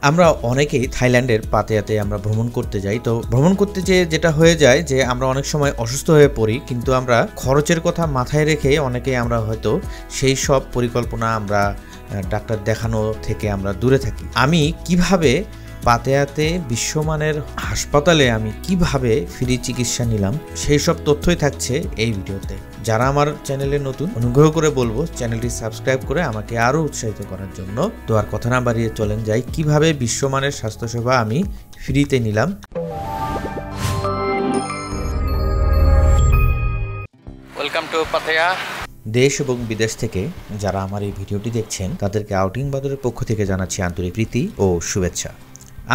আমরা অনেকেই থাইল্যান্ডের পাতেয়াতে আমরা ভ্রমণ করতে যাই। তো ভ্রমণ করতে যেটা হয়ে যায় যে আমরা অনেক সময় অসুস্থ হয়ে পড়ি, কিন্তু আমরা খরচের কথা মাথায় রেখে অনেকেই আমরা হয়তো সেই সব পরিকল্পনা আমরা ডাক্তার দেখানো থেকে আমরা দূরে থাকি। আমি কিভাবে পাতেয়াতে বিশ্বমানের হাসপাতালে আমি কিভাবে ফ্রি চিকিৎসা নিলাম সেই সব তথ্যই থাকছে এই ভিডিওতে। যারা আমার চ্যানেলে নতুন, অনুগ্রহ করে বলবো চ্যানেলটি সাবস্ক্রাইব করে আমাকে আরো উৎসাহিত করার জন্য। তো আর কথা না বাড়িয়ে চলেন যাই কিভাবে বিশ্বমানের স্বাস্থ্যসেবা আমি ফ্রিতে নিলাম। Welcome to Pattaya. দেশ এবং বিদেশ থেকে যারা আমার এই ভিডিওটি দেখছেন তাদেরকে আউটিং বাদরের পক্ষ থেকে জানাচ্ছি আন্তরিক প্রীতি ও শুভেচ্ছা।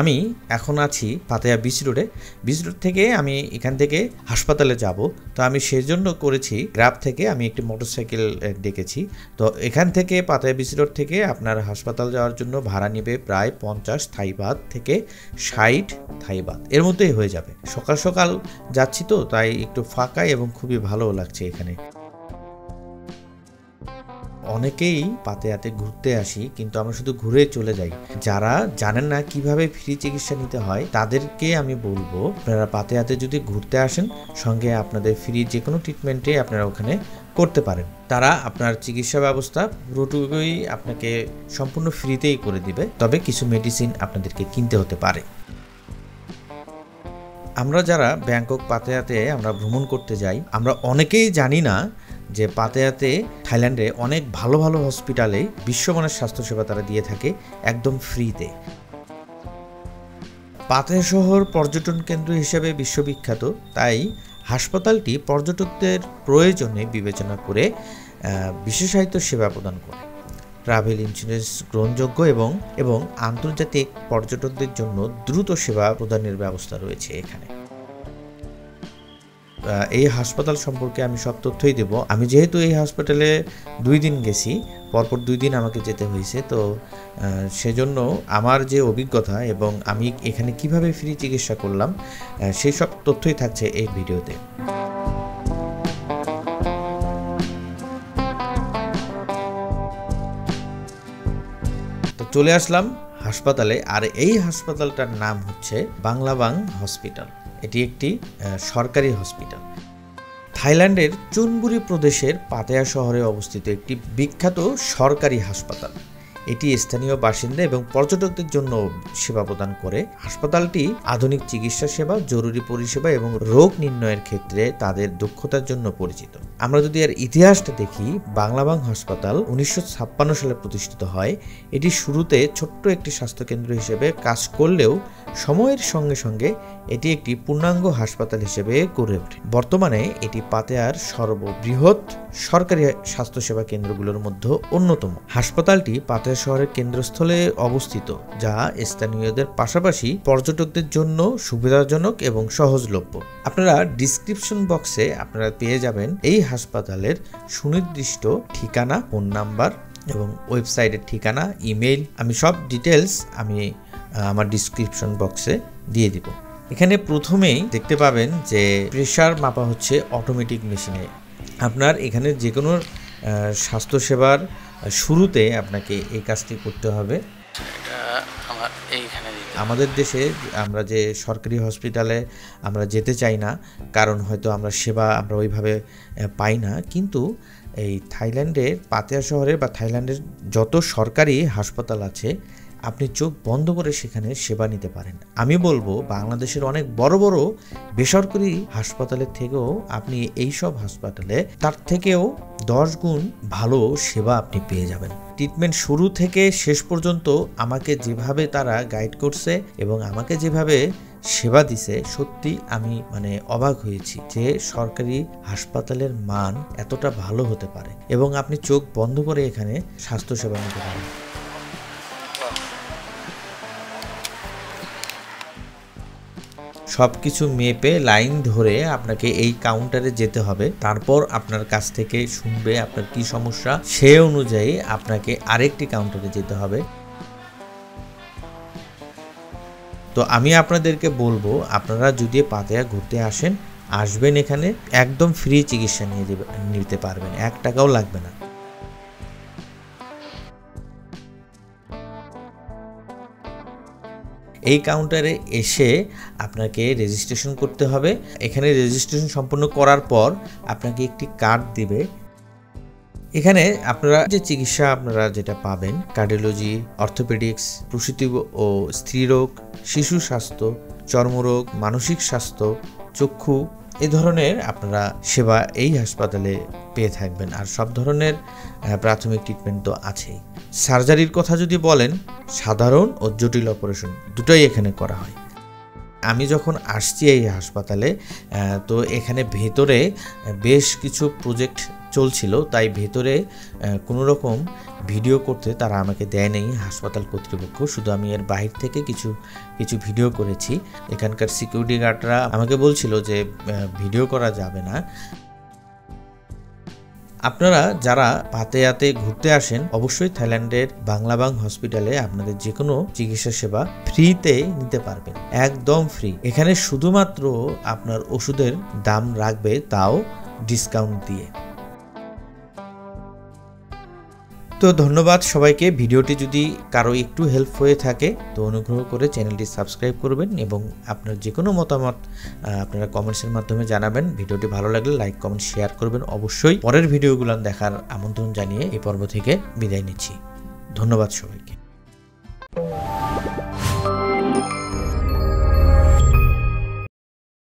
আমি এখন আছি পাতেয়া বিচ রোডে। বিচ রোড থেকে আমি এখান থেকে হাসপাতালে যাব। তো আমি সেজন্য করেছি গ্রাব থেকে আমি একটি মোটরসাইকেল ডেকেছি। তো এখান থেকে পাতেয়া বিচ রোড থেকে আপনার হাসপাতাল যাওয়ার জন্য ভাড়া নেবে প্রায় 50 থাই বাত থেকে 60 থাই বাত, এর মধ্যেই হয়ে যাবে। সকাল সকাল যাচ্ছি তো তাই একটু ফাঁকা এবং খুবই ভালো লাগছে এখানে। অনেকেই পাতেয়াতে ঘুরতে আসি, কিন্তু আমরা শুধু ঘুরে চলে যাই। যারা জানেন না কিভাবে ফ্রি চিকিৎসা নিতে হয় তাদেরকে আমি বলবো আপনারা পাতেয়াতে যদি ঘুরতে আসেন, সঙ্গে আপনাদের ফ্রি যে কোনো ট্রিটমেন্টে আপনারা ওখানে করতে পারেন। তারা আপনার চিকিৎসা ব্যবস্থা পুরোটুকুই আপনাকে সম্পূর্ণ ফ্রিতেই করে দিবে, তবে কিছু মেডিসিন আপনাদেরকে কিনতে হতে পারে। আমরা যারা ব্যাংকক পাতেয়াতে আমরা ভ্রমণ করতে যাই, আমরা অনেকেই জানি না যে পাতেয়াতে থাইল্যান্ডে অনেক ভালো ভালো হসপিটালে বিশ্বমানের স্বাস্থ্যসেবা তারা দিয়ে থাকে একদম ফ্রিতে। পাতেয়া শহর পর্যটন কেন্দ্র হিসেবে বিশ্ববিখ্যাত, তাই হাসপাতালটি পর্যটকদের প্রয়োজনে বিবেচনা করে বিশেষায়িত সেবা প্রদান করে। ট্রাভেল ইন্স্যুরেন্স গ্রহণযোগ্য এবং আন্তর্জাতিক পর্যটকদের জন্য দ্রুত সেবা প্রদানের ব্যবস্থা রয়েছে এখানে। এই হাসপাতাল সম্পর্কে আমি সব তথ্যই দেব। আমি যেহেতু এই হাসপাতালে 2 দিন গেছি, পরপর 2 দিন আমাকে যেতে হয়েছে, তো সেজন্য আমার যে অভিজ্ঞতা এবং আমি এখানে কিভাবে ফ্রি চিকিৎসা করলাম সেই সব তথ্যই থাকছে এই ভিডিওতে। তো চলে আসলাম হাসপাতালে, আর এই হাসপাতালটার নাম হচ্ছে বাংলাবাং হসপিটাল। এটি একটি সরকারি হসপিটাল। থাইল্যান্ডের চুনবুরি প্রদেশের পাতেয়া শহরে অবস্থিত একটি বিখ্যাত সরকারি হাসপাতাল। এটি স্থানীয় বাসিন্দা এবং পর্যটকদের জন্য সেবা প্রদান করে। হাসপাতালটি আধুনিক চিকিৎসা সেবা, জরুরি পরিষেবা এবং রোগ নির্ণয়ের ক্ষেত্রে তাদের দক্ষতার জন্য পরিচিত। আমরা যদি এর ইতিহাসটা দেখি, বাংলাবাং হাসপাতাল 1956 সালে প্রতিষ্ঠিত হয়। এটি শুরুতে ছোট্ট একটি স্বাস্থ্যকেন্দ্র হিসেবে কাজ করলেও সময়ের সঙ্গে সঙ্গে এটি একটি পূর্ণাঙ্গ হাসপাতাল হিসেবে গড়ে ওঠে। বর্তমানে এটি পাতেয়ার সর্ববৃহৎ সরকারি স্বাস্থ্যসেবা কেন্দ্রগুলোর মধ্যে অন্যতম। হাসপাতালটি পাতেয়া শহরের কেন্দ্রস্থলে অবস্থিত, যা স্থানীয়দের পাশাপাশি পর্যটকদের জন্য সুবিধাজনক এবং সহজলভ্য। আপনারা ডিসক্রিপশন বক্সে আপনারা পেয়ে যাবেন এই হাসপাতালের সুনির্দিষ্ট ঠিকানা, ফোন নাম্বার এবং ওয়েবসাইটের ঠিকানা, ইমেইল। আমি সব ডিটেলস আমার ডিসক্রিপশন বক্সে দিয়ে দিব। এখানে প্রথমেই দেখতে পাবেন যে প্রেসার মাপা হচ্ছে অটোমেটিক মেশিনে। আপনার এখানে যে কোনো স্বাস্থ্যসেবার শুরুতে আপনাকে এই কাজটি করতে হবে। আমাদের দেশে আমরা যে সরকারি হসপিটালে আমরা যেতে চাই না, কারণ হয়তো আমরা সেবা ওইভাবে পাই না, কিন্তু এই থাইল্যান্ডের পাতেয়া শহরে বা থাইল্যান্ডের যত সরকারি হাসপাতাল আছে আপনি চোখ বন্ধ করে সেখানে সেবা নিতে পারেন। আমি বলবো বাংলাদেশের অনেক বড় বড় বেসরকারি হাসপাতালের থেকেও আপনি এই সব হাসপাতালে তার থেকেও 10 গুণ ভালো সেবা আপনি পেয়ে যাবেন। ট্রিটমেন্ট শুরু থেকে শেষ পর্যন্ত আমাকে যেভাবে তারা গাইড করছে এবং আমাকে যেভাবে সেবা দিছে, সত্যি আমি অবাক হয়েছি যে সরকারি হাসপাতালের মান এতটা ভালো হতে পারে এবং আপনি চোখ বন্ধ করে এখানে স্বাস্থ্যসেবা নিতে পারেন। সবকিছু মেপে লাইন ধরে আপনাকে এই কাউন্টারে যেতে হবে। তারপর আপনার কাছ থেকে শুনবে আপনার কি সমস্যা, সে অনুযায়ী আপনাকে আরেকটি কাউন্টারে যেতে হবে। তো আমি আপনাদেরকে বলবো আপনারা যদি পাতেয়া ঘুরতে আসবেন এখানে একদম ফ্রি চিকিৎসা নিতে পারবেন, 1 টাকাও লাগবে না। এই কাউন্টারে এসে আপনাকে রেজিস্ট্রেশন করতে হবে। এখানে রেজিস্ট্রেশন সম্পন্ন করার পর আপনাকে একটি কার্ড দিবে। এখানে আপনারা যে চিকিৎসা আপনারা যেটা পাবেন, কার্ডিওলজি, অর্থোপেডিক্স, প্রসূতি ও স্ত্রীরোগ, শিশু স্বাস্থ্য, চর্মরোগ, মানসিক স্বাস্থ্য, চক্ষু, এই ধরনের আপনারা সেবা এই হাসপাতালে পেয়ে থাকবেন। আর সব ধরনের প্রাথমিক ট্রিটমেন্ট তো আছেই। সার্জারির কথা যদি বলেন, সাধারণ ও জটিল অপারেশন দুটোই এখানে করা হয়। আমি যখন আসছি এই হাসপাতালে, তো এখানে ভেতরে বেশ কিছু প্রজেক্ট চলছিল, তাই ভেতরে কোনো রকম ভিডিও করতে তারা আমাকে দেয় নেই হাসপাতাল কর্তৃপক্ষ। শুধু আমি এর বাহির থেকে কিছু ভিডিও করেছি। এখানকার সিকিউরিটি গার্ডরা আমাকে বলছিল যে ভিডিও করা যাবে না। আপনারা যারা পাতেয়াতে ঘুরতে আসেন, অবশ্যই থাইল্যান্ডের বাংলাবাং হসপিটালে আপনাদের যে কোনো চিকিৎসা সেবা ফ্রিতে নিতে পারবেন, একদম ফ্রি। এখানে শুধুমাত্র আপনার ওষুধের দাম রাখবে, তাও ডিসকাউন্ট দিয়ে। তো ধন্যবাদ সবাইকে। ভিডিওটি যদি কারো একটু হেল্প হয়ে থাকে তো অনুগ্রহ করে চ্যানেলটি সাবস্ক্রাইব করবেন এবং আপনার যে কোনো মতামত আপনারা কমেন্টসের মাধ্যমে জানাবেন। ভিডিওটি ভালো লাগলে লাইক, কমেন্ট, শেয়ার করবেন অবশ্যই। পরের ভিডিওগুলো দেখার আমন্ত্রণ জানিয়ে এই পর্ব থেকে বিদায় নিচ্ছি। ধন্যবাদ সবাইকে।